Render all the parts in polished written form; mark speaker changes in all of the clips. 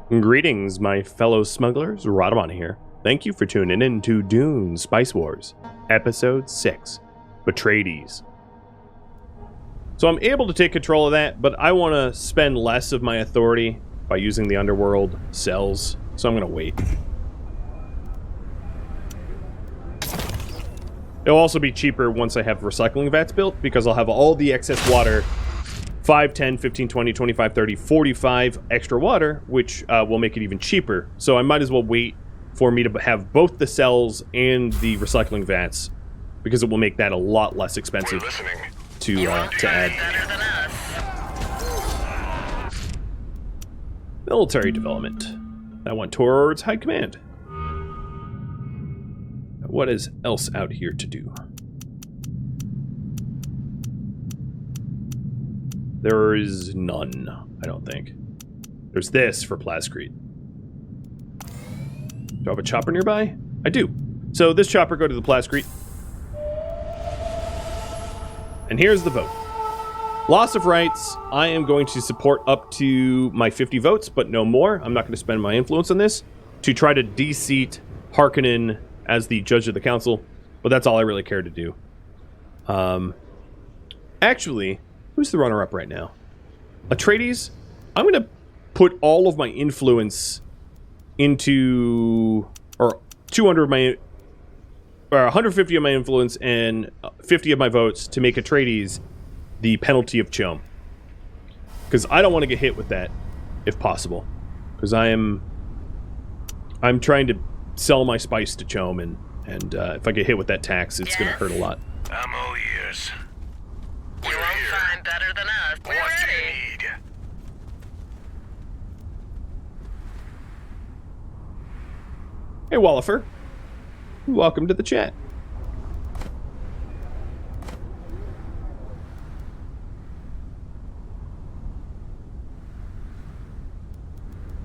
Speaker 1: Greetings, my fellow smugglers. Rhadamant here. Thank you for tuning in to Dune Spice Wars, Episode 6, Betreides. So I'm able to take control of that, but I want to spend less of my authority by using the underworld cells, so I'm going to wait. It'll also be cheaper once I have recycling vats built, because I'll have all the excess water, 5, 10, 15, 20, 25, 30, 45 extra water, which will make it even cheaper. So I might as well wait for me to have both the cells and the recycling vats, because it will make that a lot less expensive to add. Military development. That went towards High Command. What is else out here to do? There is none, I don't think. There's this for Plascrete. Do I have a chopper nearby? I do. So this chopper go to the Plascrete. And here's the vote. Loss of rights, I am going to support up to my 50 votes, but no more. I'm not going to spend my influence on this to try to de-seat Harkonnen as the judge of the council, but that's all I really care to do. Actually, who's the runner-up right now? Betreides? I'm going to put all of my influence into, or 200 of my, or 150 of my influence and 50 of my votes to make Betreides the penalty of Chom. Because I don't want to get hit with that, if possible. Because I'm trying to sell my spice to Chom, and if I get hit with that tax, it's going to hurt a lot.
Speaker 2: I'm all ears.
Speaker 3: You won't find better than us. We're
Speaker 2: What do
Speaker 3: ready.
Speaker 2: you need?
Speaker 1: Hey, Wallifer. Welcome to the chat.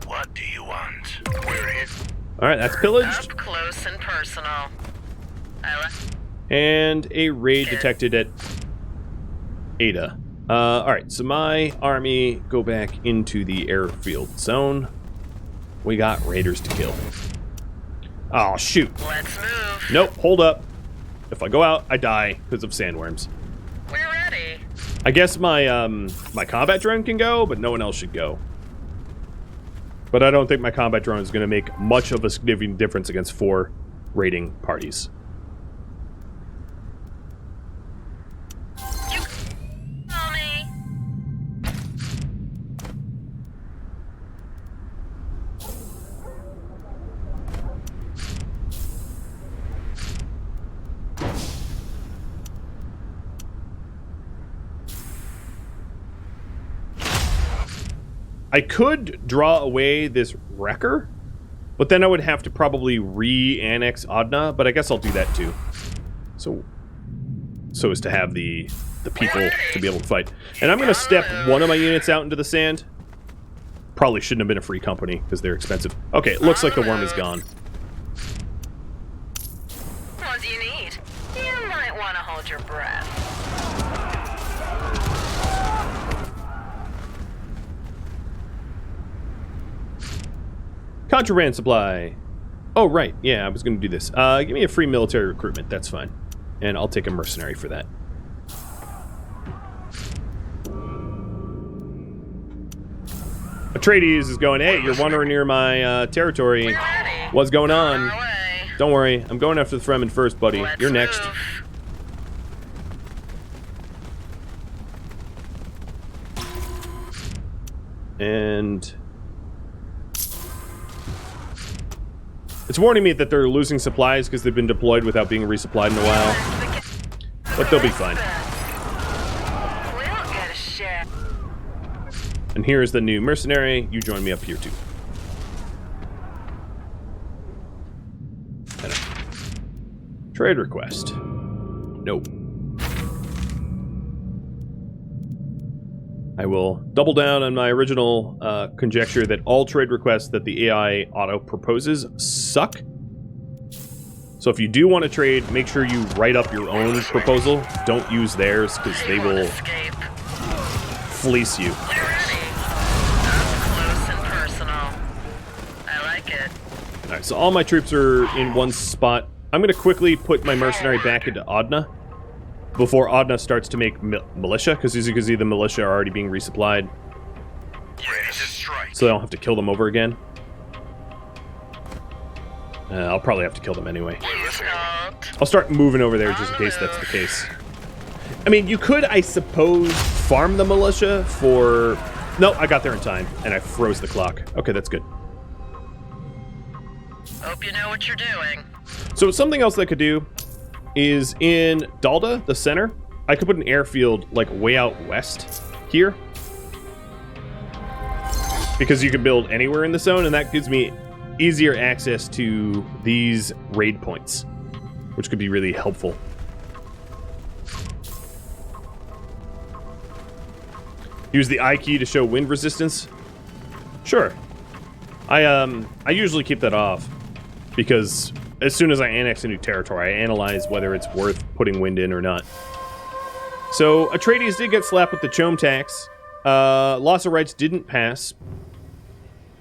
Speaker 2: What do you want? We're here.
Speaker 1: Alright, that's pillaged.
Speaker 3: Up close and personal.
Speaker 1: And a raid detected at Ada. Alright, so my army go back into the airfield zone. We got raiders to kill. Oh, shoot.
Speaker 3: Let's move.
Speaker 1: Nope, hold up. If I go out, I die because of sandworms.
Speaker 3: We're ready.
Speaker 1: I guess my my combat drone can go, but no one else should go. But I don't think my combat drone is going to make much of a significant difference against 4 raiding parties.
Speaker 3: You call me.
Speaker 1: I could draw away this wrecker, but then I would have to probably re-annex Adna, but I guess I'll do that too. So as to have the people to be able to fight. And I'm going to step one of my units out into the sand. Probably shouldn't have been a free company because they're expensive. Okay, it looks like the worm is gone.
Speaker 3: What do you need? You might want to hold your breath.
Speaker 1: Contraband supply. Oh, right. Yeah, I was going to do this. Give me a free military recruitment. That's fine. And I'll take a mercenary for that. Betreides is going, hey, you're wandering near my territory.
Speaker 3: We're ready.
Speaker 1: What's going on?
Speaker 3: On our way.
Speaker 1: Don't worry. I'm going after the Fremen first, buddy.
Speaker 3: Let's
Speaker 1: You're next.
Speaker 3: move.
Speaker 1: And it's warning me that they're losing supplies because they've been deployed without being resupplied in a while. But they'll be fine.
Speaker 3: We'll get a share.
Speaker 1: And here's the new mercenary. You join me up here too. Trade request. Nope. I will double down on my original conjecture that all trade requests that the AI auto proposes suck. So if you do want to trade, make sure you write up your own proposal. Don't use theirs, because they will
Speaker 3: Escape.
Speaker 1: fleece you.
Speaker 3: We're ready. Up close and personal.
Speaker 1: Alright, so all my troops are in one spot. I'm going to quickly put my mercenary back into Adna before Adna starts to make militia, because as you can see, the militia are already being resupplied. So I don't have to kill them over again. I'll probably have to kill them anyway. I'll start moving over there just in case that's the case. I mean, you could, I suppose, farm the militia for... No, I got there in time, and I froze the clock. Okay, that's good.
Speaker 3: Hope you know what you're doing.
Speaker 1: So something else that I could do is in Dalda, the center, I could put an airfield, like, way out west here. Because you can build anywhere in the zone, and that gives me easier access to these raid points, which could be really helpful. Use the I key to show wind resistance. Sure. I usually keep that off because as soon as I annex a new territory, I analyze whether it's worth putting wind in or not. So Atreides did get slapped with the Chome tax. Loss of rights didn't pass,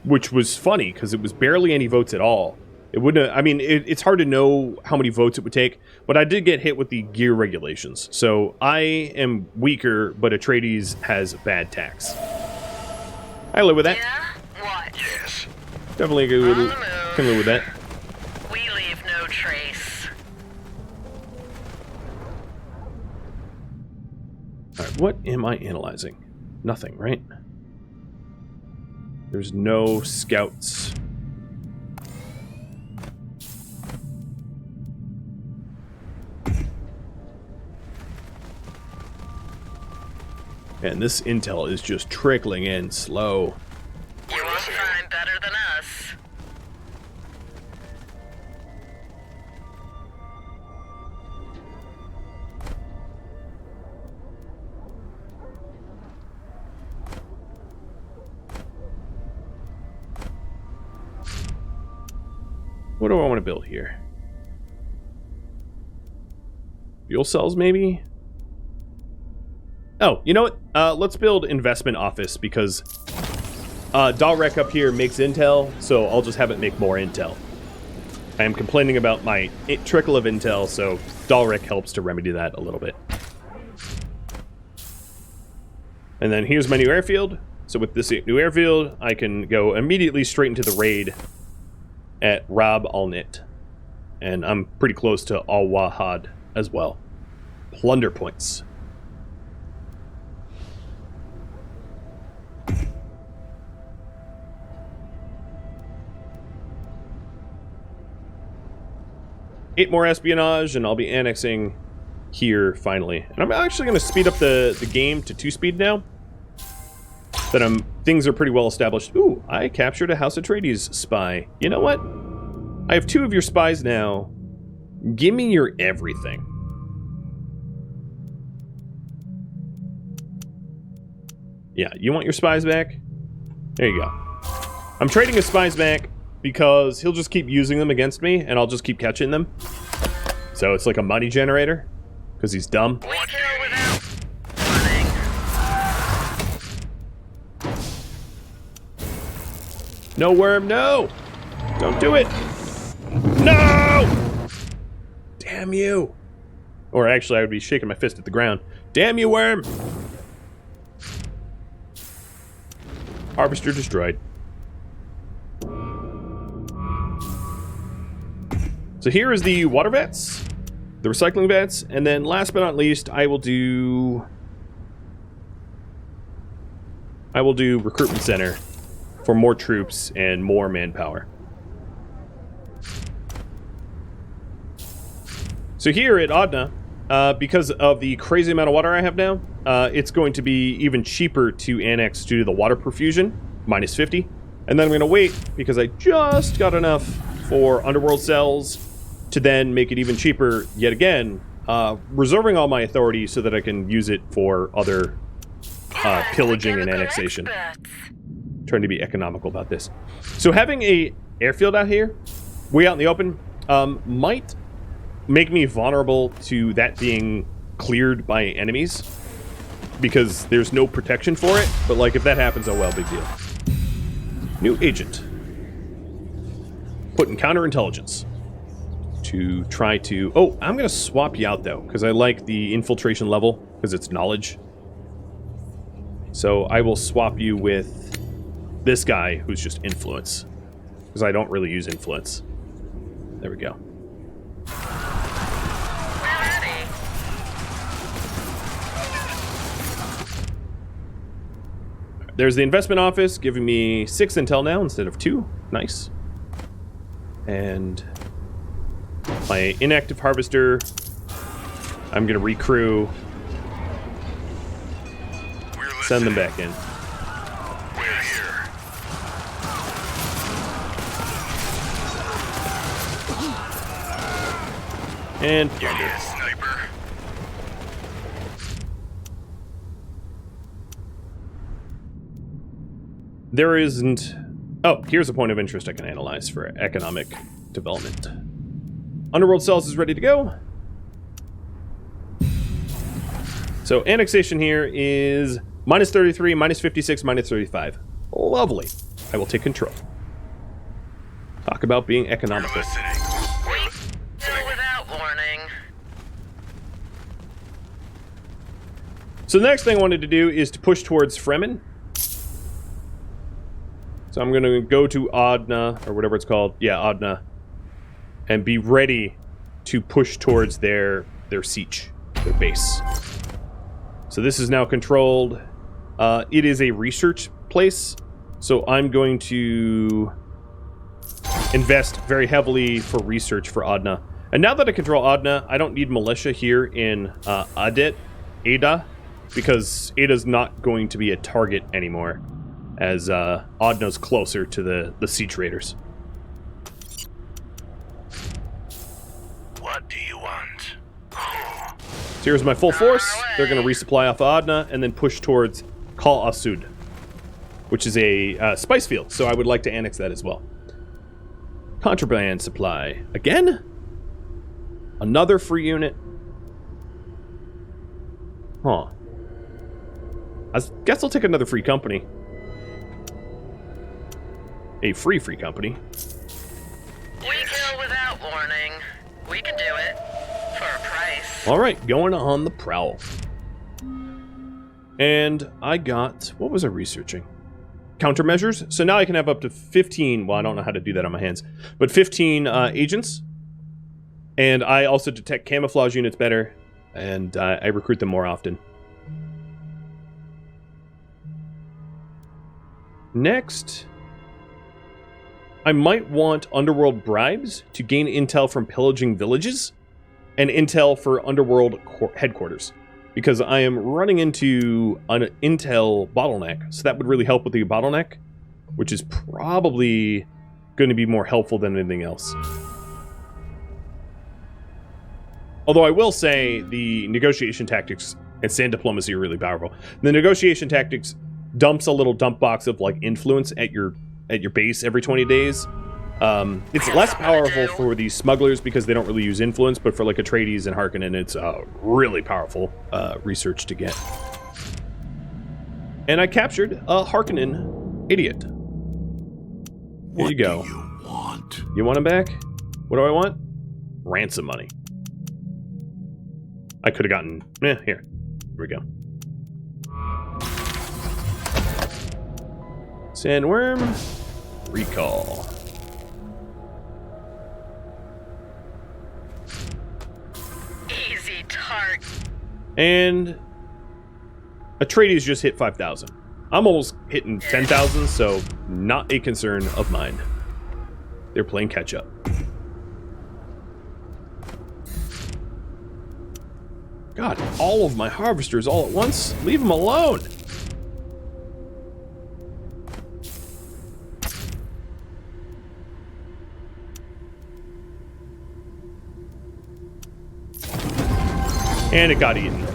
Speaker 1: which was funny because it was barely any votes at all. It wouldn't have, I mean, it's hard to know how many votes it would take, but I did get hit with the gear regulations. So I am weaker, but Atreides has bad tax. I live with that.
Speaker 3: Yeah? What?
Speaker 2: Yes.
Speaker 1: Definitely can live with that.
Speaker 3: We leave no trace.
Speaker 1: Alright, what am I analyzing? Nothing, right? There's no scouts. And this intel is just trickling in slow.
Speaker 3: You won't find better than us.
Speaker 1: What do I want to build here? Fuel cells, maybe? Oh, you know what? Let's build investment office because Dalrek up here makes intel, so I'll just have it make more intel. I am complaining about my trickle of intel, so Dalrek helps to remedy that a little bit. And then here's my new airfield. So with this new airfield, I can go immediately straight into the raid at Rab al-Nit. And I'm pretty close to Al-Wahad as well. Plunder points. Eight more espionage, and I'll be annexing here finally. And I'm actually going to speed up the game to 2-speed now. That things are pretty well established. Ooh, I captured a House Atreides spy. You know what? I have 2 of your spies now. Give me your everything. Yeah, you want your spies back? There you go. I'm trading his spies back because he'll just keep using them against me, and I'll just keep catching them. So it's like a money generator, because he's dumb.
Speaker 3: We kill without running.
Speaker 1: No, worm, no! Don't do it! No! Damn you! Or actually, I would be shaking my fist at the ground. Damn you, worm! Harvester destroyed. So here is the water vats, the recycling vats, and then last but not least, I will do recruitment center for more troops and more manpower. So here at Adna, because of the crazy amount of water I have now, it's going to be even cheaper to annex due to the water perfusion, minus 50. And then I'm going to wait, because I just got enough for underworld cells to then make it even cheaper yet again, reserving all my authority so that I can use it for other pillaging and annexation. Trying to be economical about this. So having a airfield out here, way out in the open, might make me vulnerable to that being cleared by enemies, because there's no protection for it, but like if that happens, oh well, big deal. New agent. put in counterintelligence to try to... Oh, I'm going to swap you out, though, because I like the infiltration level, because it's knowledge. So I will swap you with this guy, who's just influence, because I don't really use influence. There we go.
Speaker 3: We're ready.
Speaker 1: There's the investment office, giving me 6 intel now instead of 2. Nice. And my inactive harvester, I'm going to recrew, send them back in.
Speaker 2: We're here.
Speaker 1: And
Speaker 2: You need a sniper?
Speaker 1: there isn't... Oh, here's a point of interest I can analyze for economic development. Underworld cells is ready to go. So annexation here is minus 33, minus 56, minus 35. Lovely. I will take control. Talk about being economical.
Speaker 2: Listening.
Speaker 3: Kill without warning.
Speaker 1: So the next thing I wanted to do is to push towards Fremen. So I'm going to go to Adna, or whatever it's called. Yeah, Adna. And be ready to push towards their siege, their base. So this is now controlled. It is a research place. So I'm going to invest very heavily for research for Adna. And now that I control Adna, I don't need militia here in Ada, because Ada's not going to be a target anymore, as Adna's closer to the siege raiders.
Speaker 2: What do you want?
Speaker 1: So here's my full force. They're going to resupply off of Adna and then push towards Kal Asud, which is a spice field, so I would like to annex that as well. Contraband supply. Again? Another free unit? Huh. I guess I'll take another free company. A free company.
Speaker 3: We kill without warning. We can do it. For a price.
Speaker 1: Alright, going on the prowl. And I got... What was I researching? Countermeasures. So now I can have up to 15... Well, I don't know how to do that on my hands. But 15 agents. And I also detect camouflage units better. And I recruit them more often. Next... I might want underworld bribes to gain intel from pillaging villages and intel for underworld headquarters, because I am running into an intel bottleneck, so that would really help with the bottleneck, which is probably going to be more helpful than anything else. Although I will say the negotiation tactics and sand diplomacy are really powerful. The negotiation tactics dumps a little dump box of like influence at your base every 20 days. It's less powerful for these smugglers because they don't really use influence, but for like Betreides and Harkonnen, it's really powerful research to get. And I captured a Harkonnen idiot. Here you go.
Speaker 2: What do you want?
Speaker 1: You want him back? What do I want? Ransom money. I could have gotten... here. Here we go. Sandworm. Recall.
Speaker 3: Easy tart.
Speaker 1: And Atreides just hit 5,000. I'm almost hitting 10,000, so not a concern of mine. They're playing catch up. God, all of my harvesters all at once? Leave them alone! And it got eaten.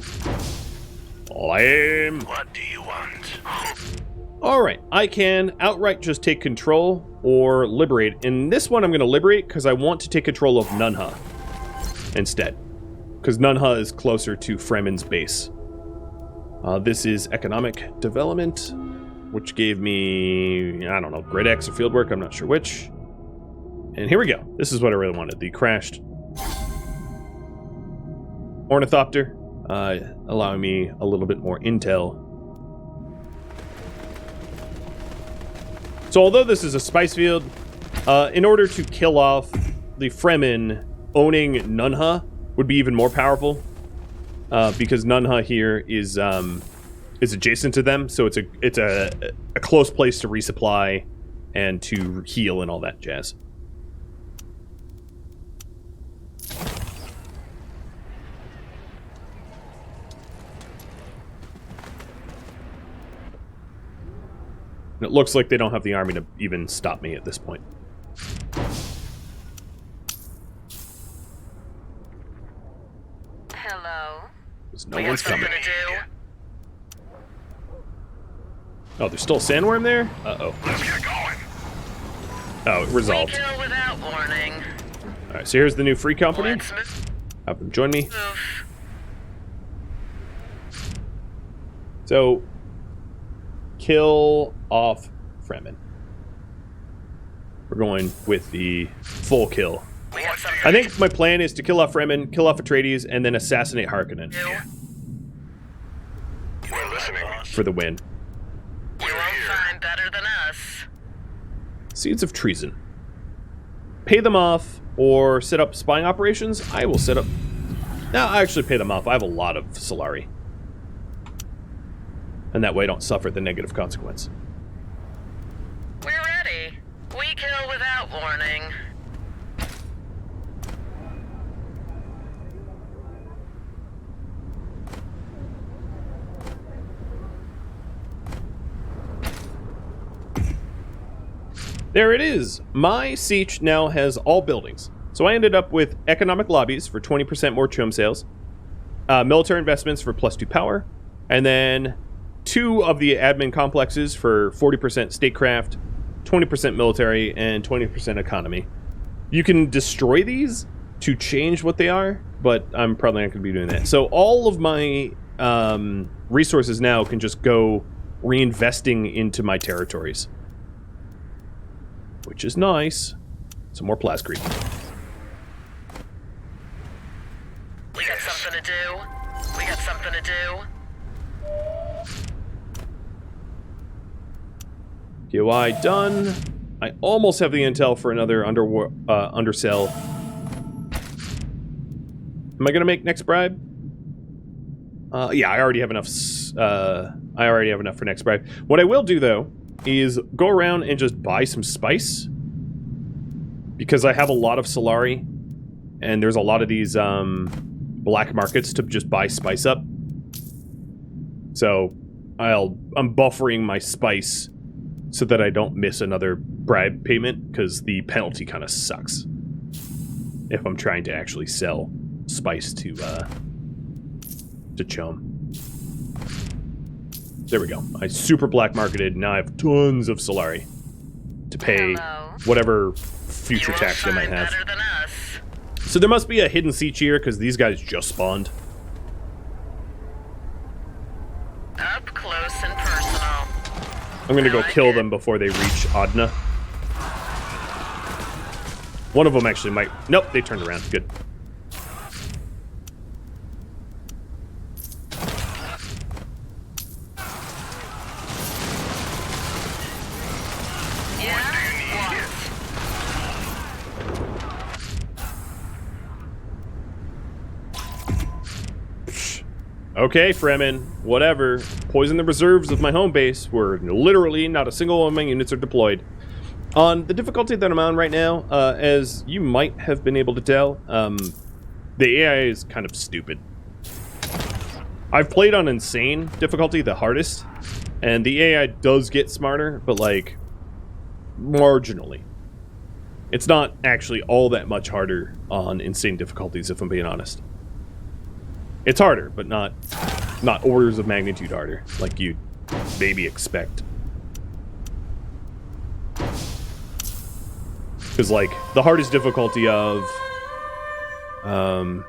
Speaker 1: Lame.
Speaker 2: What do you want?
Speaker 1: Alright, I can outright just take control or liberate. In this one, I'm going to liberate because I want to take control of Nunha instead. Because Nunha is closer to Fremen's base. This is economic development, which gave me, I don't know, Grid X or Fieldwork, I'm not sure which. And here we go. This is what I really wanted. The crashed ornithopter, allowing me a little bit more intel. So although this is a spice field, in order to kill off the Fremen, owning Nunha would be even more powerful, because Nunha here is adjacent to them, so it's a close place to resupply and to heal and all that jazz. And it looks like they don't have the army to even stop me at this point.
Speaker 3: Hello.
Speaker 1: Because no one's coming.
Speaker 3: Something to do.
Speaker 1: Oh, there's still a sandworm there? Uh-oh.
Speaker 2: Let's get going.
Speaker 1: Oh, it
Speaker 3: We
Speaker 1: resolved.
Speaker 3: kill without warning.
Speaker 1: Alright, so here's the new free company.
Speaker 3: Let's move.
Speaker 1: Have them join me.
Speaker 3: Oof.
Speaker 1: So, kill off Fremen. We're going with the full kill.
Speaker 3: We got something
Speaker 1: I think my plan is to kill off Fremen, kill off Betreides, and then assassinate Harkonnen
Speaker 3: to do.
Speaker 2: We're listening.
Speaker 1: for the win.
Speaker 3: You won't find better than us.
Speaker 1: Seeds of treason. Pay them off or set up spying operations. I will set up... No, I actually pay them off. I have a lot of Solari. And that way I don't suffer the negative consequence.
Speaker 3: We're ready. We kill without warning.
Speaker 1: There it is. My siege now has all buildings. So I ended up with economic lobbies for 20% more chum sales, military investments for +2 power, and then 2 of the admin complexes for 40% statecraft, 20% military, and 20% economy. You can destroy these to change what they are, but I'm probably not going to be doing that. So all of my resources now can just go reinvesting into my territories, which is nice. Some more plascrete.
Speaker 3: We got something to do. We got something to do.
Speaker 1: POI done. I almost have the intel for another undersell. Am I gonna make next bribe? Yeah, I already have enough. I already have enough for next bribe. What I will do though is go around and just buy some spice, because I have a lot of Solari, and there's a lot of these black markets to just buy spice up. So I'm buffering my spice so that I don't miss another bribe payment, because the penalty kind of sucks if I'm trying to actually sell spice to chum. There we go. I super black marketed. Now I have tons of Solari to pay
Speaker 3: Hello.
Speaker 1: whatever future
Speaker 3: You
Speaker 1: tax they
Speaker 3: won't
Speaker 1: might
Speaker 3: find
Speaker 1: have.
Speaker 3: better than us.
Speaker 1: So there must be a hidden siege here, because these guys just spawned.
Speaker 3: Up close and personal.
Speaker 1: I'm gonna go kill them before they reach Adna. One of them actually might... Nope, they turned around. Good. Okay, Fremen, whatever. Poison the reserves of my home base, where literally not a single one of my units are deployed. On the difficulty that I'm on right now, as you might have been able to tell, the AI is kind of stupid. I've played on insane difficulty, the hardest, and the AI does get smarter, but like, marginally. It's not actually all that much harder on insane difficulties, if I'm being honest. It's harder, but not orders of magnitude harder, like you'd maybe expect. Because, like, the hardest difficulty of... Oh,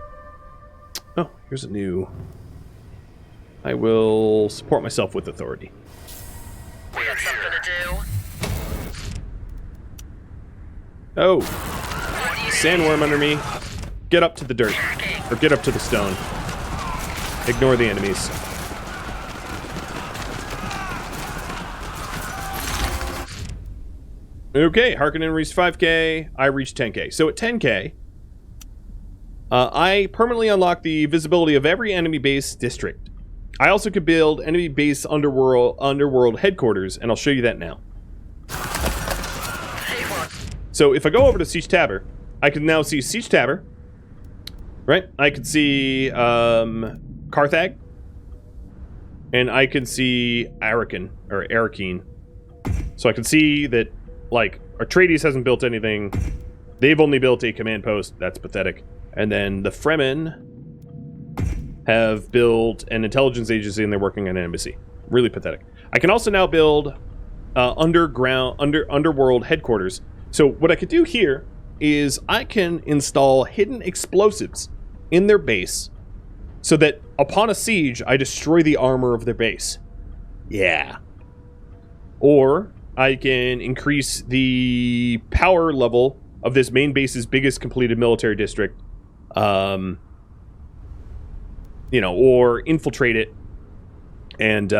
Speaker 1: here's a new... I will support myself with authority.
Speaker 3: We got something to do.
Speaker 1: Oh, sandworm under me. Get up to the dirt. Or get up to the stone. Ignore the enemies. Okay, Harkonnen reached 5k. I reached 10k. So at 10k, I permanently unlock the visibility of every enemy base district. I also could build enemy base underworld headquarters, and I'll show you that now. So if I go over to Siege Tabor, I can now see Siege Tabor, right? I can see Carthag, and I can see Arrakis. So I can see that, like, Betreides hasn't built anything. They've only built a command post. That's pathetic. And then the Fremen have built an intelligence agency, and they're working on an embassy. Really pathetic. I can also now build underworld headquarters. So what I could do here is I can install hidden explosives in their base so that upon a siege, I destroy the armor of their base. Yeah. Or I can increase the power level of this main base's biggest completed military district. You know, or infiltrate it, and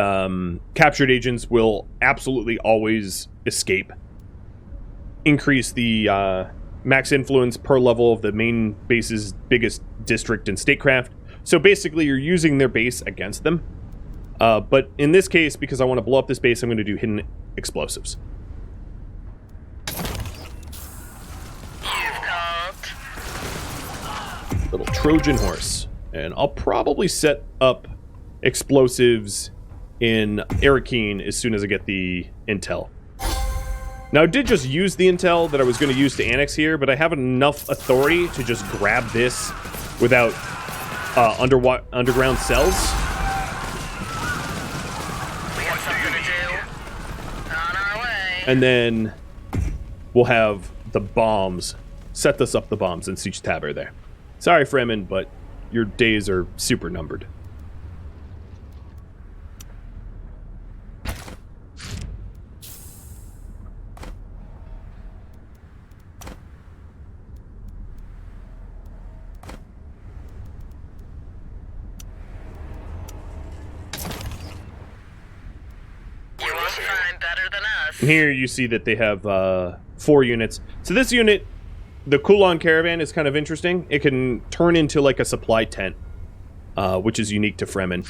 Speaker 1: captured agents will absolutely always escape. Increase the max influence per level of the main base's biggest district and statecraft. So basically, you're using their base against them. But in this case, because I want to blow up this base, I'm going to do hidden explosives. Little Trojan horse. And I'll probably set up explosives in Arrakis as soon as I get the intel. Now, I did just use the intel that I was going to use to annex here, but I have enough authority to just grab this without underground cells.
Speaker 3: We got something to do. On our way.
Speaker 1: And then we'll have the bombs. Set this up the bombs and Siege Tabor there. Sorry, Fremen, but your days are super numbered.
Speaker 3: You won't find better than us.
Speaker 1: And here you see that they have 4 units. So this unit, the Kulon Caravan, is kind of interesting. It can turn into like a supply tent, which is unique to Fremen.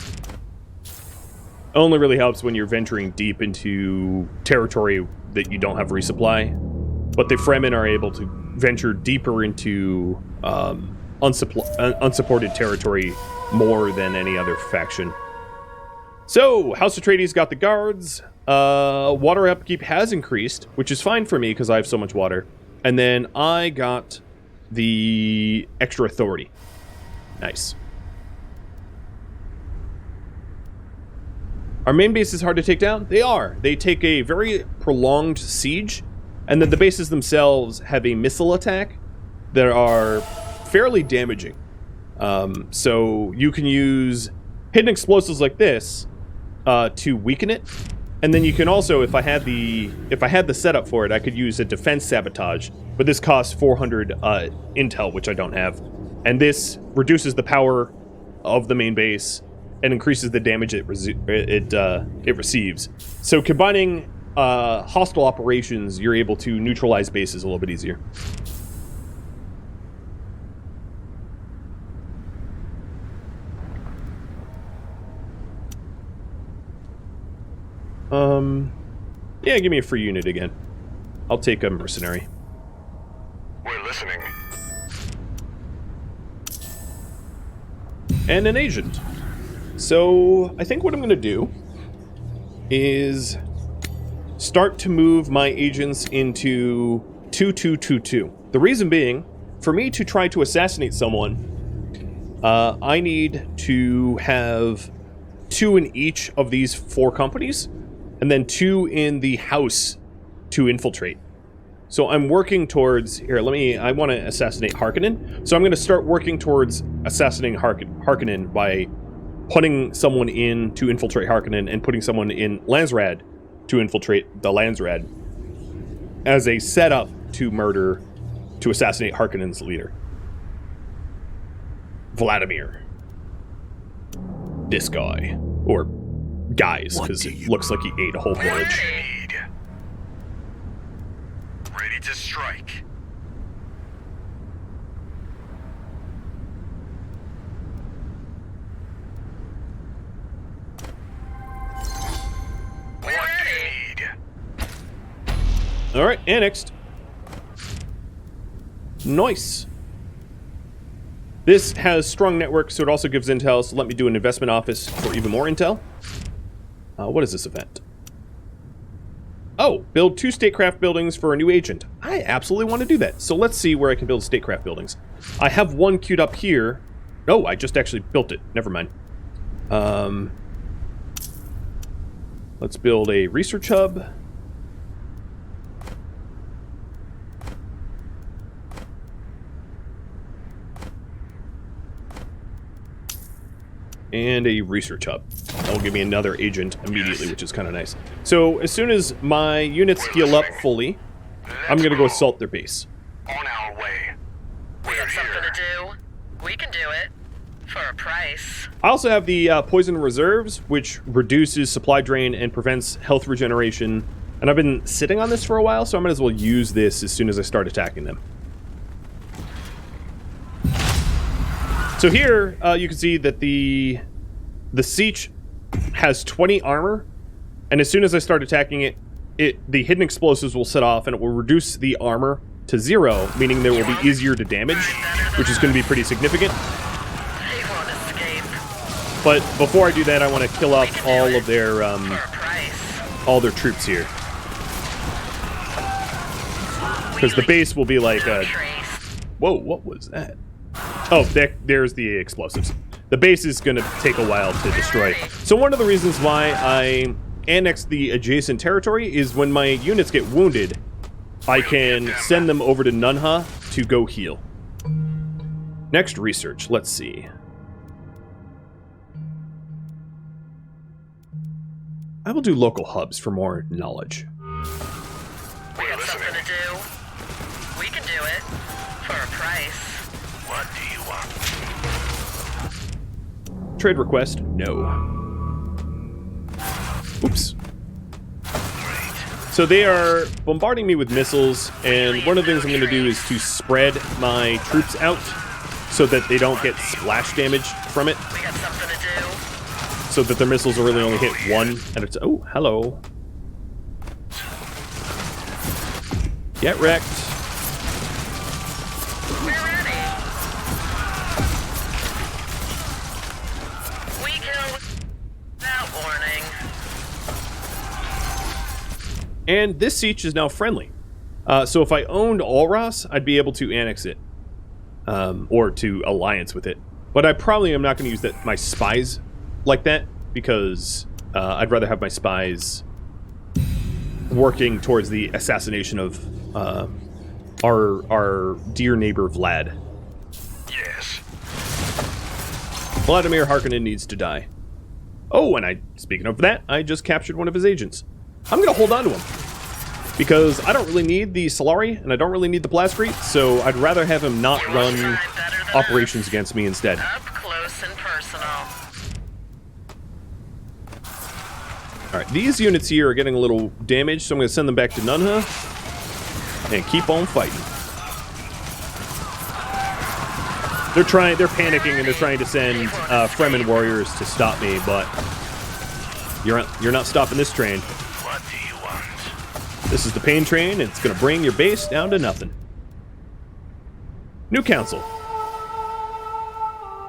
Speaker 1: Only really helps when you're venturing deep into territory that you don't have resupply. But the Fremen are able to venture deeper into unsupported territory more than any other faction. So, House Atreides got the guards. Water upkeep has increased, which is fine for me because I have so much water. And then I got the extra authority. Nice. Our main base is hard to take down? They are. They take a very prolonged siege, and then the bases themselves have a missile attack that are fairly damaging. So you can use hidden explosives like this to weaken it. And then you can also, if I had the setup for it, I could use a defense sabotage, but this costs 400 intel, which I don't have. And this reduces the power of the main base and increases the damage it receives. So combining hostile operations, you're able to neutralize bases a little bit easier. Yeah, give me a free unit again. I'll take a mercenary.
Speaker 2: We're listening.
Speaker 1: And an agent. So, I think what I'm going to do is start to move my agents into 2222. The reason being, for me to try to assassinate someone, I need to have 2 in each of these 4 companies, and then 2 in the house to infiltrate. So I'm working towards, here, I want to assassinate Harkonnen. So I'm going to start working towards assassinating Harkonnen by putting someone in to infiltrate Harkonnen and putting someone in Landsraad to infiltrate the Landsraad as a setup to murder to assassinate Harkonnen's leader. Vladimir. This guy. Or guys, because it looks like he ate a whole village.
Speaker 2: Ready to strike.
Speaker 1: Alright, annexed. Nice. This has strong networks, so it also gives intel, so let me do an investment office for even more intel. What is this event? Oh, build 2 statecraft buildings for a new agent. I absolutely want to do that. So let's see where I can build statecraft buildings. I have one queued up here. No, I just actually built it. Never mind. Let's build a research hub. And a research hub. That will give me another agent immediately, which is kind of nice. So as soon as my units heal up fully, I'm going to go assault their base.
Speaker 2: On our way.
Speaker 3: We got something to do. We can do it. For a price.
Speaker 1: I also have the poison reserves, which reduces supply drain and prevents health regeneration. And I've been sitting on this for a while, so I might as well use this as soon as I start attacking them. So here, you can see that the siege has 20 armor, and as soon as I start attacking it, the hidden explosives will set off, and it will reduce the armor to 0, meaning they will be easier to damage, which is going to be pretty significant.
Speaker 3: They won't escape.
Speaker 1: But before I do that, I want to kill off all of their
Speaker 3: For a price.
Speaker 1: all their troops here, because the base will be like a. Whoa! What was that? Oh, there's the explosives. The base is going to take a while to destroy. So one of the reasons why I annex the adjacent territory is when my units get wounded, I can send them over to Nunha to go heal. Next research, let's see. I will do local hubs for more knowledge.
Speaker 3: We got something to do. We can do it. For a price.
Speaker 2: What do you want?
Speaker 1: Trade request, no. Oops. So they are bombarding me with missiles, and one of the things I'm going to do is to spread my troops out so that they don't get splash damage from it.
Speaker 3: We got something to do.
Speaker 1: So that their missiles will really only hit one at a time. Oh, hello. Get wrecked.
Speaker 3: We're ready. We kill without warning.
Speaker 1: And this siege is now friendly. So if I owned Alras, I'd be able to annex it. Or to alliance with it. But I probably am not going to use my spies like that, because I'd rather have my spies working towards the assassination of our dear neighbor Vlad.
Speaker 2: Yes.
Speaker 1: Vladimir Harkonnen needs to die. Oh, and speaking of that, I just captured one of his agents. I'm going to hold on to him, because I don't really need the Solari, and I don't really need the Blastfreet, so I'd rather have him not run operations against me instead.
Speaker 3: Up close and personal.
Speaker 1: Alright, these units here are getting a little damaged, so I'm going to send them back to Nunha and keep on fighting. They're panicking, and they're trying to send Fremen warriors to stop me, but you're not stopping this train.
Speaker 2: What do you want?
Speaker 1: This is the pain train, and it's going to bring your base down to nothing. New council.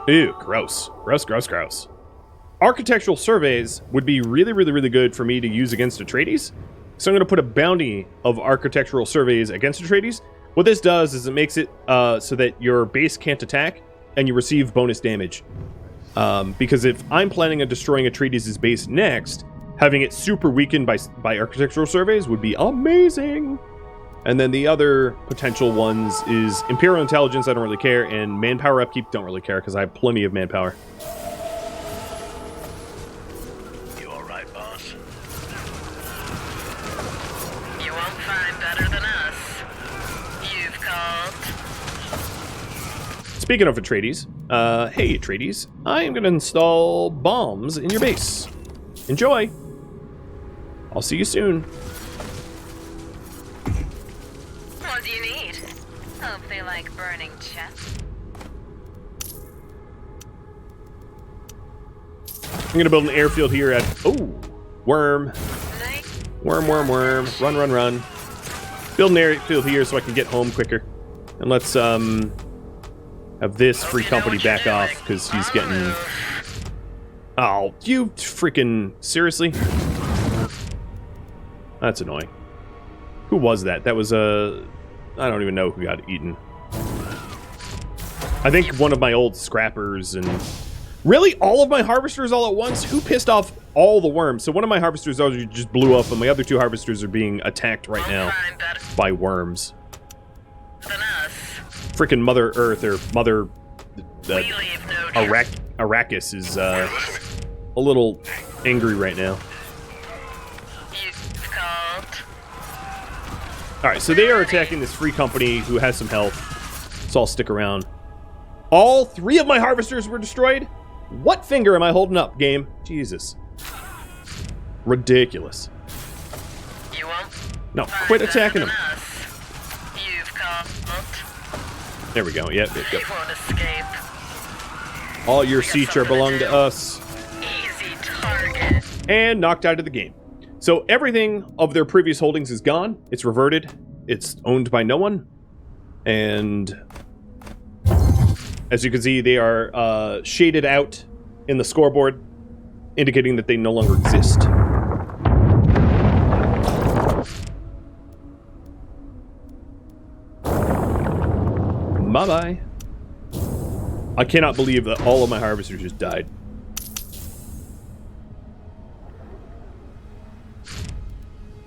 Speaker 1: Ew, gross. Gross, gross, gross. Architectural surveys would be really, really, really good for me to use against Betreides. So I'm going to put a bounty of architectural surveys against Betreides. What this does is it makes it so that your base can't attack, and you receive bonus damage. Because if I'm planning on destroying Atreides' base next, having it super weakened by architectural surveys would be amazing. And then the other potential ones is Imperial Intelligence, I don't really care, and Manpower Upkeep, don't really care, because I have plenty of manpower.
Speaker 2: You alright, boss?
Speaker 3: You won't find better than us. You've called.
Speaker 1: speaking of Betreides, hey Betreides, I am going to install bombs in your base. Enjoy. I'll see you soon.
Speaker 3: What do you need? Hope they like burning chests.
Speaker 1: I'm going to build an airfield here at... Oh, worm. Worm. Run. Build an airfield here so I can get home quicker. And let's have this free company back off because he's getting... Oh, you freaking... Seriously? That's annoying. Who was that? That was I don't even know who got eaten. I think one of my old scrappers and... Really? All of my harvesters all at once? Who pissed off all the worms? So one of my harvesters already just blew up, and my other two harvesters are being attacked right now by worms. Freaking Mother Earth, or Mother... Arrakis is a little angry right now. Alright, so they are attacking this free company who has some health, so I'll stick around. All 3 of my harvesters were destroyed? What finger am I holding up, game? Jesus. Ridiculous.
Speaker 3: You won't
Speaker 1: No, quit attacking them.
Speaker 3: You've called.
Speaker 1: There we go. Yep.
Speaker 3: You won't escape.
Speaker 1: All your seats are belong to us.
Speaker 3: Easy target.
Speaker 1: And knocked out of the game. So everything of their previous holdings is gone. It's reverted. It's owned by no one. And as you can see, they are shaded out in the scoreboard, indicating that they no longer exist. Bye-bye. I cannot believe that all of my harvesters just died.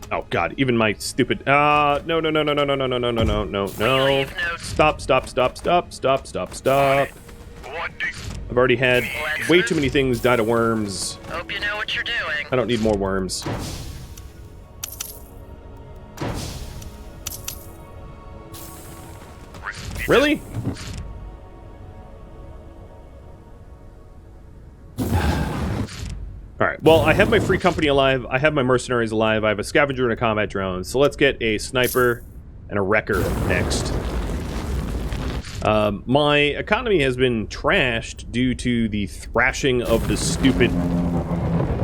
Speaker 1: Oh god, even my stupid no. Stop. I've already had way too many things die to worms.
Speaker 3: Hope you know what you're doing.
Speaker 1: I don't need more worms. Really? Alright, well, I have my free company alive, I have my mercenaries alive, I have a scavenger and a combat drone, so let's get a sniper and a wrecker next. My economy has been trashed due to the thrashing of the stupid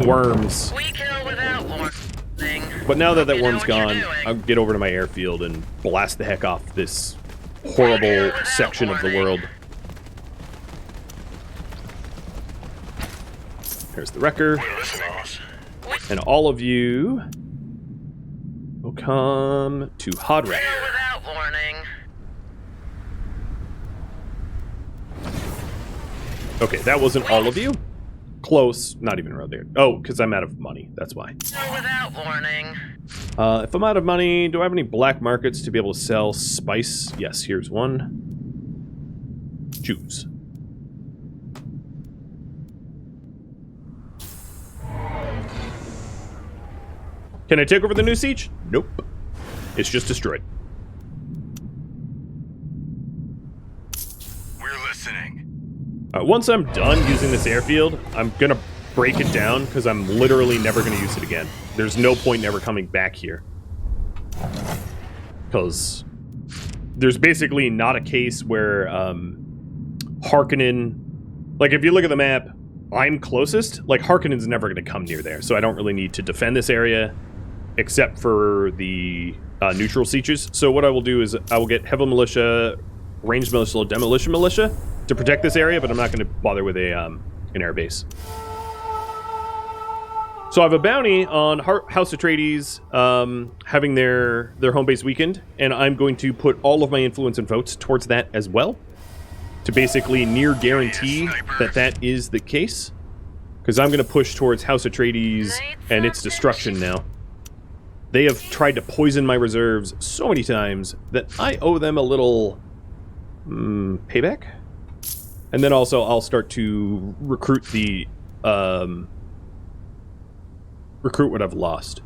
Speaker 1: worms.
Speaker 3: We kill without warning.
Speaker 1: But now that that worm's gone, I'll get over to my airfield and blast the heck off this horrible section of the world. Here's the wrecker. And all of you will come to Hodrak.
Speaker 3: Without warning.
Speaker 1: Okay, that wasn't all of you. Close, not even around there. Oh, because I'm out of money, that's why.
Speaker 3: Without warning.
Speaker 1: If I'm out of money, do I have any black markets to be able to sell spice? Yes, here's one. Choose. Can I take over the new siege? Nope. It's just destroyed.
Speaker 2: We're listening.
Speaker 1: Once I'm done using this airfield, I'm gonna break it down because I'm literally never gonna use it again. There's no point in ever coming back here. Because there's basically not a case where Harkonnen... Like, if you look at the map, I'm closest. Like, Harkonnen's never gonna come near there, so I don't really need to defend this area except for the neutral sieges. So what I will do is I will get heavy militia, ranged militia, demolition militia to protect this area, but I'm not going to bother with an air base. So I have a bounty on House Atreides having their home base weakened, and I'm going to put all of my influence and votes towards that as well to basically near guarantee that that is the case, because I'm going to push towards House Atreides and its destruction now. They have tried to poison my reserves so many times that I owe them a little payback. And then also I'll start to recruit the recruit what I've lost.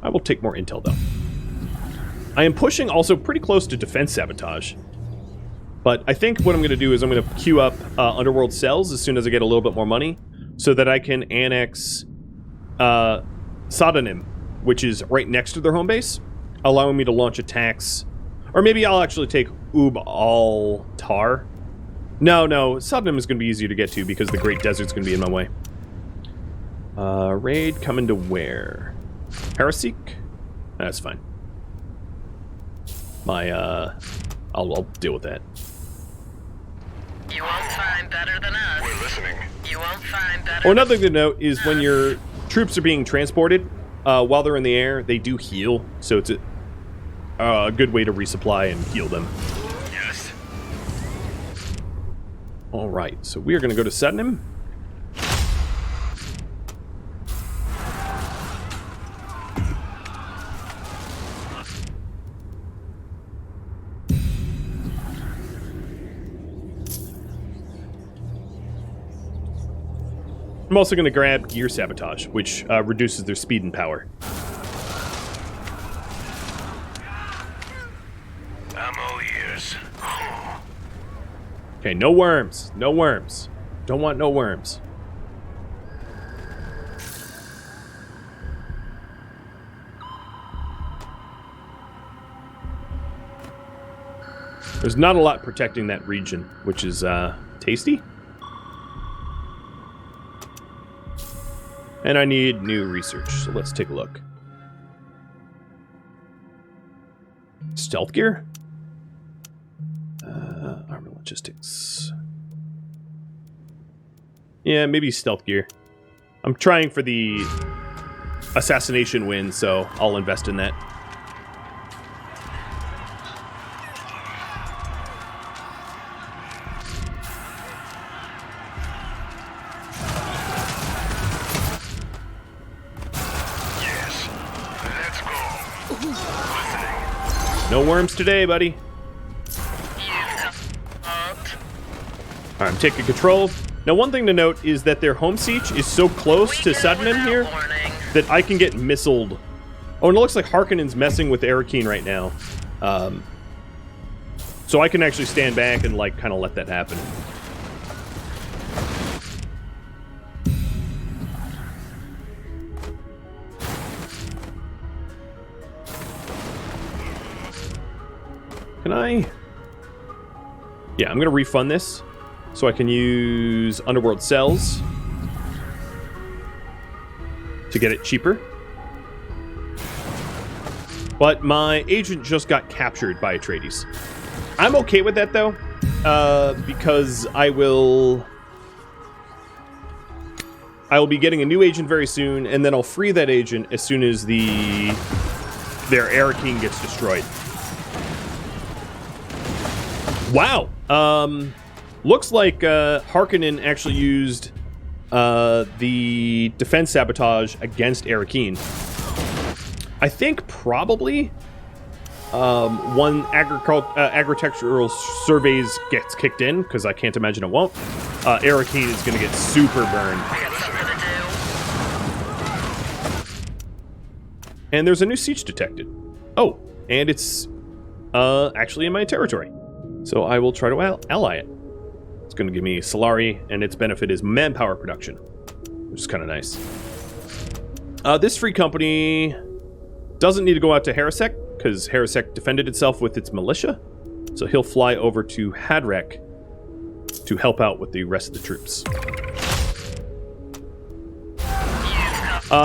Speaker 1: I will take more intel though. I am pushing also pretty close to defense sabotage. But I think what I'm going to do is I'm going to queue up underworld cells as soon as I get a little bit more money, so that I can annex Rhadamant, which is right next to their home base, allowing me to launch attacks. Or maybe I'll actually take Ub-al-Tar. No, Rhadamant is going to be easier to get to because the Great Desert's going to be in my way. Raid coming to where? Parasik? That's fine. I'll deal with that.
Speaker 3: You won't find better than us.
Speaker 2: We're listening.
Speaker 3: You won't find better.
Speaker 1: Oh, another thing to note is when your troops are being transported, while they're in the air, they do heal. So it's a good way to resupply and heal them.
Speaker 2: Yes.
Speaker 1: All right, so we are going to go to Rhadamant. I'm also going to grab Gear Sabotage, which reduces their speed and power.
Speaker 2: I'm all ears.
Speaker 1: Okay, no worms. No worms. Don't want no worms. There's not a lot protecting that region, which is tasty. And I need new research, so let's take a look. Stealth gear? Armor logistics. Yeah, maybe stealth gear. I'm trying for the assassination win, so I'll invest in that. No worms today, buddy. Alright, I'm taking control. Now, one thing to note is that their home siege is so close to Rhadamant here that I can get missiled. Oh, and it looks like Harkonnen's messing with Arrakis right now. So I can actually stand back and, like, kind of let that happen. Can I? Yeah, I'm going to refund this so I can use underworld cells to get it cheaper. But my agent just got captured by Betreides. I'm okay with that, though, because I will be getting a new agent very soon, and then I'll free that agent as soon as their Arrakis gets destroyed. Wow. Looks like Harkonnen actually used the defense sabotage against Arrakis. I think probably one agricultural surveys gets kicked in, because I can't imagine it won't. Arrakis is going to get super burned. And there's a new siege detected. Oh, and it's actually in my territory. So I will try to ally it. It's going to give me Solari, and its benefit is manpower production, which is kind of nice. This free company doesn't need to go out to Harasek, because Harasek defended itself with its militia. So he'll fly over to Hadrek to help out with the rest of the troops.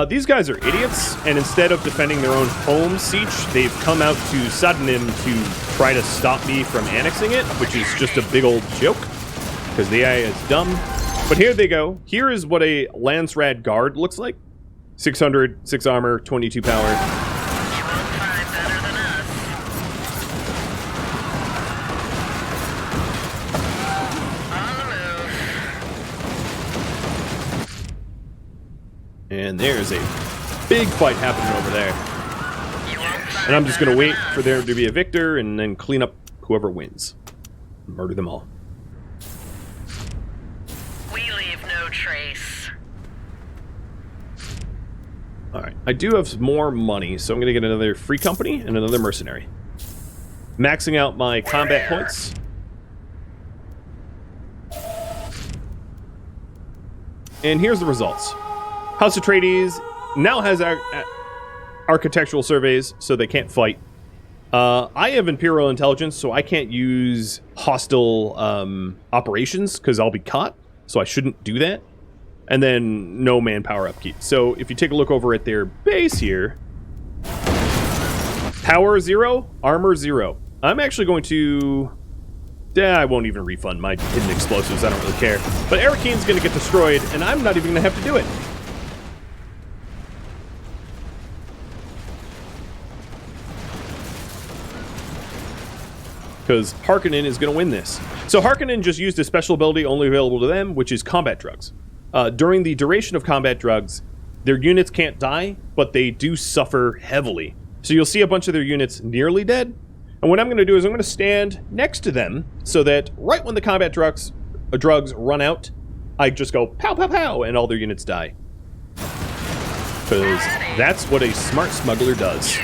Speaker 1: These guys are idiots, and instead of defending their own home siege, they've come out to Rhadamant to try to stop me from annexing it, which is just a big old joke, because the AI is dumb. But here they go. Here is what a Lance Rad Guard looks like. 600, 6 armor, 22 power. And there's a big fight happening over there. And I'm just going to wait for there to be a victor and then clean up whoever wins. Murder them all.
Speaker 3: We leave no trace.
Speaker 1: Alright. I do have more money, so I'm going to get another free company and another mercenary. Maxing out my combat points. And here's the results. House Betreides now has architectural surveys, so they can't fight. I have Imperial Intelligence, so I can't use hostile operations, because I'll be caught, so I shouldn't do that. And then no manpower upkeep. So if you take a look over at their base here, power 0, armor 0. I'm actually going to... I won't even refund my hidden explosives, I don't really care. But Arrakine's going to get destroyed, and I'm not even going to have to do it. Because Harkonnen is going to win this. So Harkonnen just used a special ability only available to them, which is combat drugs. During the duration of combat drugs, their units can't die, but they do suffer heavily. So you'll see a bunch of their units nearly dead. And what I'm going to do is I'm going to stand next to them so that right when the combat drugs run out, I just go pow, pow, pow, and all their units die. Because that's what a smart smuggler does.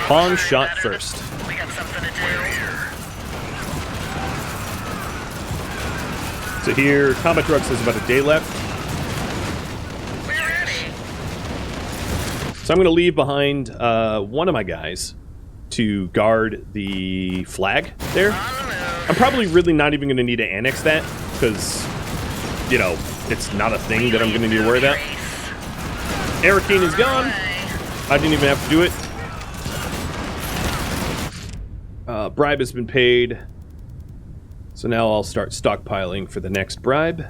Speaker 1: Pawn shot first.
Speaker 3: We got something to do.
Speaker 1: So here, combat drugs has about a day left.
Speaker 3: We're ready.
Speaker 1: So I'm going to leave behind one of my guys to guard the flag there. I'm probably really not even going to need to annex that, because, you know, it's not a thing that I'm going to need to worry about. Arrakis is gone. I didn't even have to do it. Bribe has been paid. So now I'll start stockpiling for the next bribe.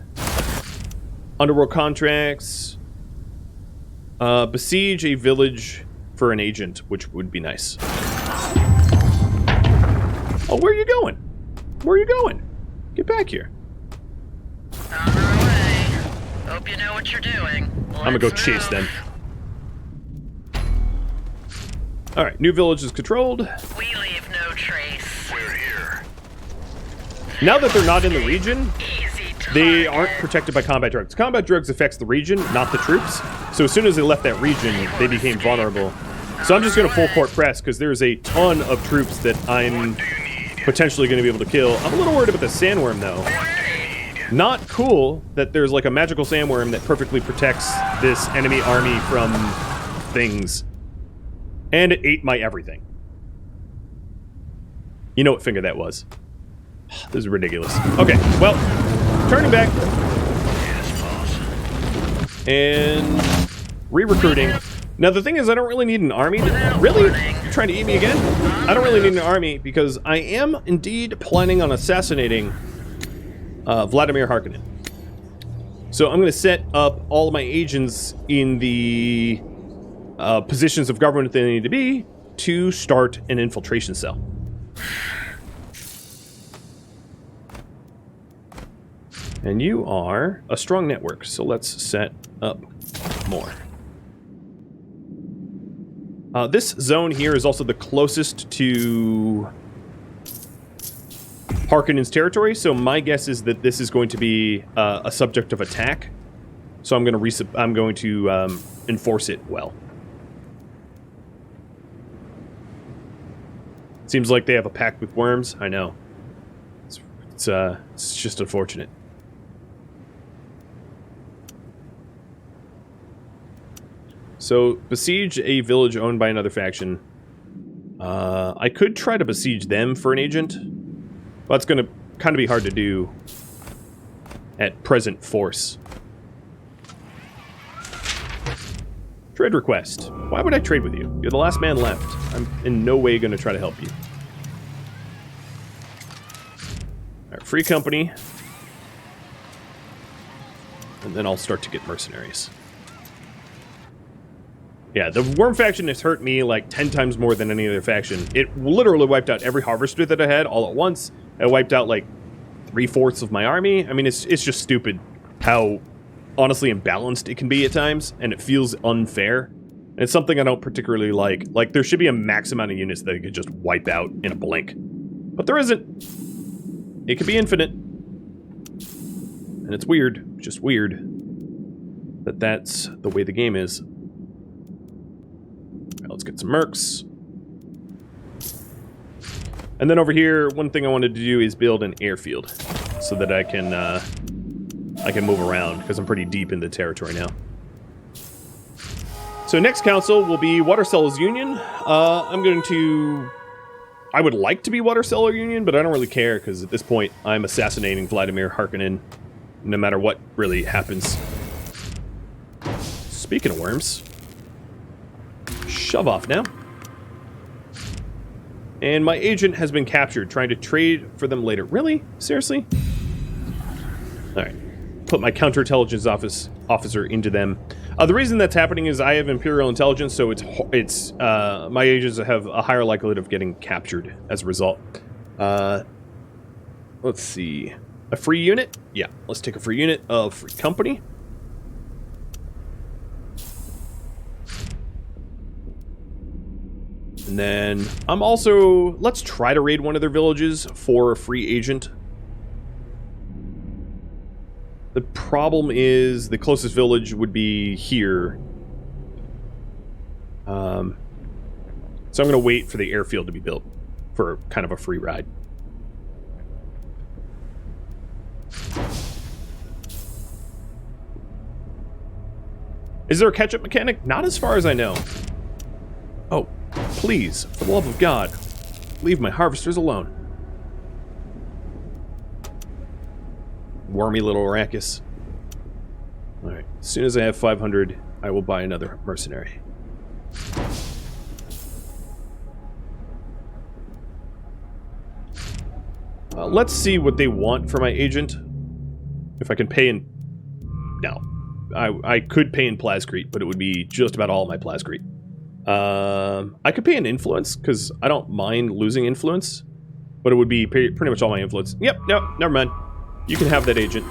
Speaker 1: Underworld contracts. Besiege a village for an agent, which would be nice. Oh, where are you going? Where are you going? Get back here.
Speaker 3: On our way. Hope you know what you're doing.
Speaker 1: I'm gonna go chase them. Alright, new village is controlled.
Speaker 3: We leave no trace.
Speaker 2: We're here.
Speaker 1: Now that they're not in the region,
Speaker 3: Easy target.
Speaker 1: they aren't protected by combat drugs. Combat drugs affects the region, not the troops. So as soon as they left that region, they became vulnerable. So I'm just going to full court press, because there's a ton of troops that I'm potentially going to be able to kill. I'm a little worried about the sandworm, though. Not cool that there's like a magical sandworm that perfectly protects this enemy army from things. And it ate my everything. You know what finger that was. This is ridiculous. Okay, well, turning back. And re-recruiting. Now, the thing is, I don't really need an army. Really? You're trying to eat me again? I don't really need an army, because I am indeed planning on assassinating Vladimir Harkonnen. So I'm going to set up all of my agents in the positions of government that they need to be to start an infiltration cell. And you are a strong network, so let's set up more. This zone here is also the closest to Harkonnen's territory, so my guess is that this is going to be a subject of attack. So I'm going to enforce it well. Seems like they have a pact with worms. I know. It's just unfortunate. So, besiege a village owned by another faction. I could try to besiege them for an agent, but it's going to kind of be hard to do at present force. Trade request. Why would I trade with you? You're the last man left. I'm in no way going to try to help you. Alright, free company. And then I'll start to get mercenaries. Yeah, the Worm faction has hurt me like 10 times more than any other faction. It literally wiped out every harvester that I had all at once. It wiped out like 3/4 of my army. I mean, it's just stupid how honestly imbalanced it can be at times, and it feels unfair. And it's something I don't particularly like. Like, there should be a max amount of units that it could just wipe out in a blink. But there isn't. It could be infinite. And it's weird, just weird, that that's the way the game is. let's get some mercs. And then over here, one thing I wanted to do is build an airfield so that I can move around because I'm pretty deep in the territory now. So next council will be Water Sellers Union. I would like to be Water Seller Union, but I don't really care because at this point I'm assassinating Vladimir Harkonnen no matter what really happens. Speaking of worms, shove off now. And my agent has been captured, trying to trade for them later. Really? Seriously? Alright. Put my counterintelligence officer into them. The reason that's happening is I have Imperial intelligence, so it's my agents have a higher likelihood of getting captured as a result. Let's see. A free unit? Yeah, let's take a free unit of free company. And then I'm also... Let's try to raid one of their villages for a free agent. The problem is the closest village would be here. So I'm going to wait for the airfield to be built for kind of a free ride. Is there a catch-up mechanic? Not as far as I know. Oh, please, for the love of God, leave my harvesters alone. Wormy little Arrakis. Alright, as soon as I have 500, I will buy another mercenary. Let's see what they want for my agent. If I can pay in... No. I could pay in Plascrete, but it would be just about all my Plascrete. I could pay in influence, because I don't mind losing influence. But it would be pretty much all my influence. Yep, no, never mind. You can have that agent.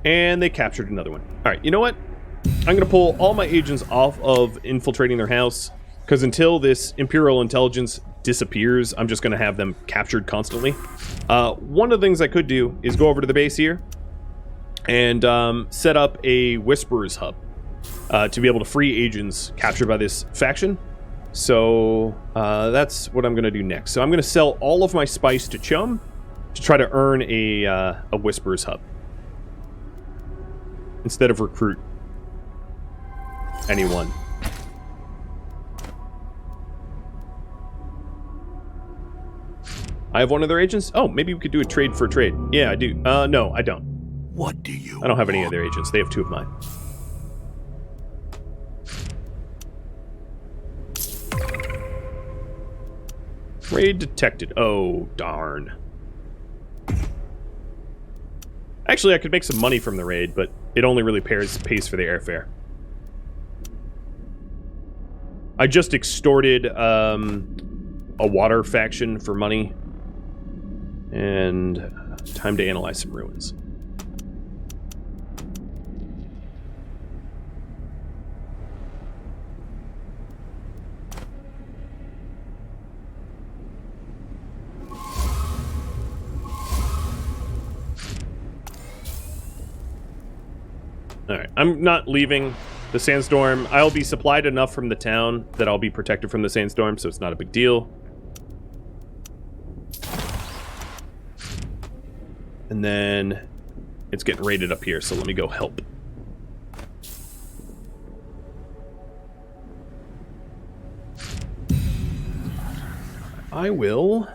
Speaker 1: And they captured another one. Alright, you know what? I'm going to pull all my agents off of infiltrating their house. Because until this Imperial intelligence disappears, I'm just going to have them captured constantly. One of the things I could do is go over to the base here. And set up a Whisperers hub. To be able to free agents captured by this faction. So that's what I'm going to do next. So I'm going to sell all of my spice to Chum to try to earn a Whisperers hub instead of recruit anyone. I have one of their agents. Oh, maybe we could do a trade for trade. Yeah, I do. No, I don't.
Speaker 2: What do you
Speaker 1: I don't have any of their agents. They have 2 of mine. Raid detected. Oh, darn. Actually, I could make some money from the raid, but it only really pays for the airfare. I just extorted a water faction for money. And time to analyze some ruins. Alright, I'm not leaving the sandstorm. I'll be supplied enough from the town that I'll be protected from the sandstorm, so it's not a big deal. And then it's getting raided up here, so let me go help. I will...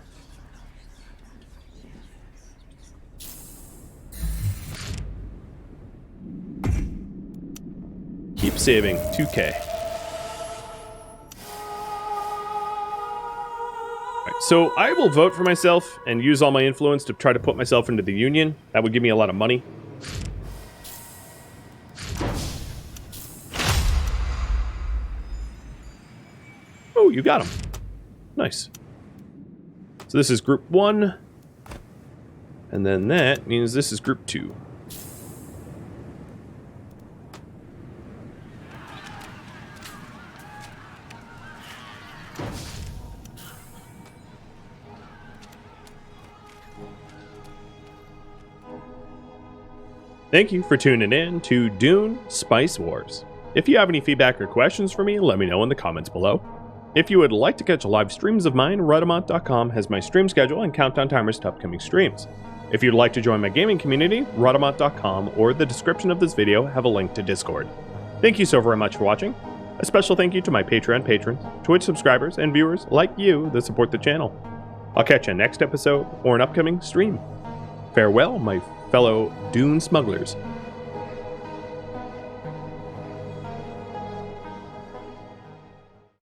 Speaker 1: keep saving. 2K. Alright, so I will vote for myself and use all my influence to try to put myself into the Union. That would give me a lot of money. Oh, you got him. Nice. So this is group 1. And then that means this is group 2. Thank you for tuning in to Dune Spice Wars. If you have any feedback or questions for me, let me know in the comments below. If you would like to catch live streams of mine, Rhadamant.com has my stream schedule and countdown timers to upcoming streams. If you'd like to join my gaming community, Rhadamant.com or the description of this video have a link to Discord. Thank you so very much for watching. A special thank you to my Patreon patrons, Twitch subscribers, and viewers like you that support the channel. I'll catch you next episode or an upcoming stream. Farewell, my fellow Dune smugglers.